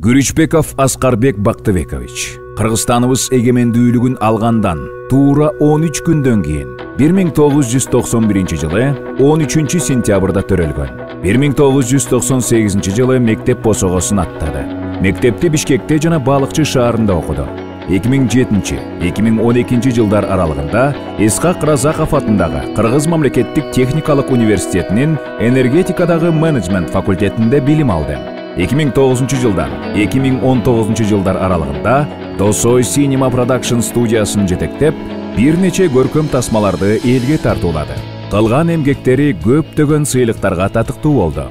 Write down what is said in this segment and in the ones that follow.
Күрүчбеков Аскарбек Бактыбекович Кыргызстаныбыз эгемендүүлүгүн алгандан туура 13 күндөн кийин 1991 жылы 13 сентябрда төрөлгөн. 1998 жылы мектеп босогосун аттады. Мектепти Бишкекте жана Балыкчы шаарында окуду. 2007-2012 жылдар аралыгында Исхак Разаков атындагы Кыргыз мамлекеттик техникалык университетинин энергетикадагы менеджмент факультетинде билим алды. 2009 жылдан 2019 жылдар аралыгында Досой Cinema Production студиясын жетектеп, бир нече көркөм тасмаларды элге тартуулады. Калган эмгектери көптөгөн сыйлыктарга татыктуу болду.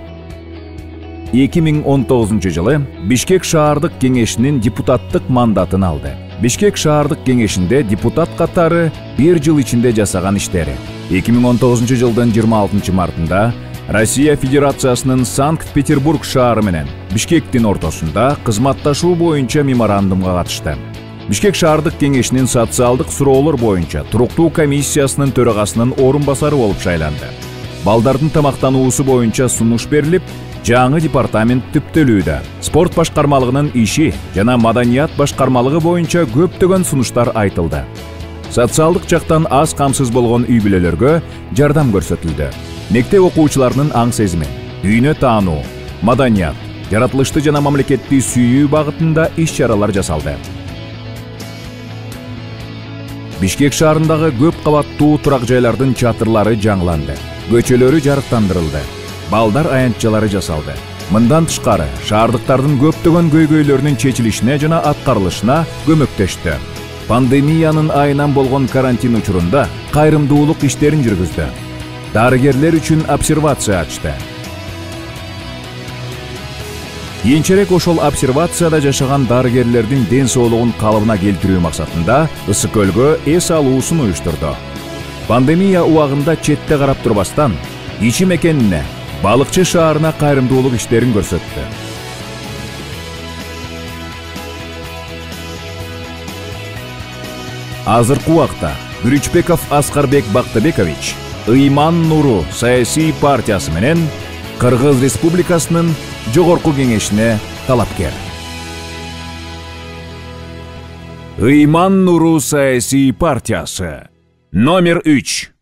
2019 жылы Бишкек шаардык кеңешинин депутаттык мандатын алды. Бишкек шаардык кеңешинде депутат катары бир жыл ичинде жасаган иштери. 2019 жылдын 26 мартында Россия Федерациясынын Санкт-Петербург шаары менен Бишкектин ортосунда кызматташуу боюнча меморандумга катышты. Бишкек шаардык кеңешинин социалдык суроолор боюнча туруктуу комиссиясынын төрагасынын орун басары болуп шайланды. Балдардын тамактануусу боюнча сунуш берилип, жаңы департамент түптөлүүдө. Спорт башкармалыгынын иши жана маданият башкармалыгы боюнча көптөгөн сунуштар айтылды. Социалдык жактан аз камсыз болгон үй бүлөлөргө жардам көрсөтүлдү. Мектеп окуучуларынын аң сезими, дүйнө таануу, маданият, жаратылышты жана мамлекетти сүйүү багытында иш-чаралар жасалды. Бишкек шаарындагы көп кабаттуу турак жайлардын чатырлары жаңыланды, көчөлөрү жарыктандырылды, балдар аянтчалары жасалды. Мындан тышкары, шаардыктардын көптөгөн көйгөйлөрүнүн чечилишине жана аткарылышына көмөктөштү. Пандемиянын айынан болгон карантин учурунда кайрымдуулук иштерин жүргүздү. Дарыгерлер үчүн обсервация ачты. Кийинчерээк ошол обсервацияда жашаган дарыгерлердин ден соолугун калыбына келтирүү максатында Ысык-Көлгө эс алуусун уюштурду. Пандемия убагында четте карап турбастан, ичи мекенине, Балыкчы шаарына кайрымдуулук иштерин көрсөттү. Азыркы убакта Күрүчбеков Аскарбек Бактыбекович Ыйман Нуру саясий партиясы менен Кыргыз Республикасынын жогорку кеңешине талапкер. Ыйман Нуру саясий партиясы номер 3.